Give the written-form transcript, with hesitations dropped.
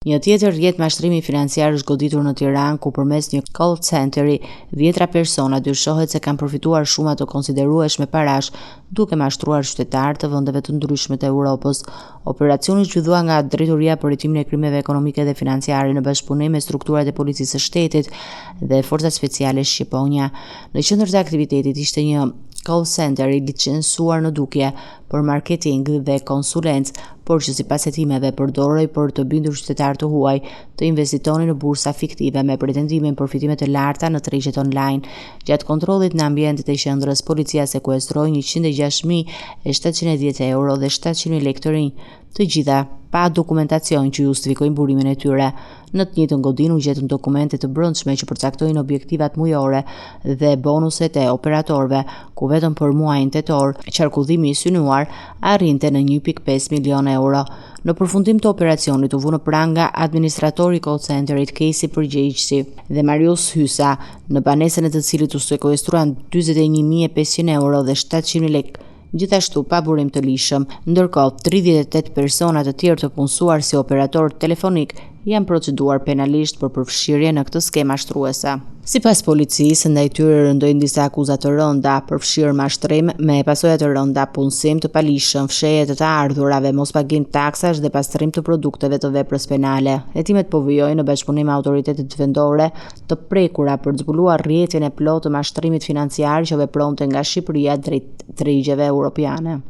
Një tjetër rrjet mashtrimi financiar është goditur në Tiranë, ku përmes një call centeri 10 persona dyshohet se kanë përfituar shuma të konsiderueshme parash, duke mashtruar qytetarë të vendeve të ndryshme të Europës. Operacioni zhvillua nga Drejtoria për Hetimin e Krimeve Ekonomike dhe Financiare në bashkëpunim me strukturat e Policisë së Shtetit dhe Forcat Speciale Shqiponia. Në qendër të aktivitetit ishte një call center i licencuar në Dukje për marketing dhe konsulencë, por që sipas hetimeve përdorej për të bindur qytetarë të huaj të investitonin në bursa fiktive me pretendimin përfitime të larta në tregjet online. Gjatë kontrollit në ambientet e qendrës, policia sekuestroi 106.710 euro dhe 700.000 lekë të rinj, të gjitha pa dokumentacion që justifikojnë burimin e tyre. Në të njëjtën godinë u gjetën dokumente të brendshme që përcaktojnë objektivat mujore dhe bonuset e operatorëve, ku vetëm për muajin tetor qarkullimi i synuar arrinte në 1.5 milion euro. Në përfundim të operacionit u vu në pranga administratori call centerit Kesi Përgjegjësi dhe Marius Hysa, në banesën e të cilit u sekuestruan 41.500 euro dhe 700.000 lekë, gjithashtu pa burim të lishëm, ndërkohë 38 persona të tjerë të punësuar si operator telefonik janë proceduar penalisht për përfshirje në këtë skemë mashtruese. Sipas policisë, ndaj tyre rëndojnë disa akuza të rënda, përfshirë mashtrim me pasoja të rënda, punësim të palishëm, fshehje të ardhurave, mospagim taksash dhe pastrim të produkteve të veprës penale. Hetimet po vijojnë në bashkëpunim me autoritetet vendore të prekura për të zbuluar rrjetin e plotë të mashtrimit financiar që vepronte nga Shqipëria drejt tregjeve europiane.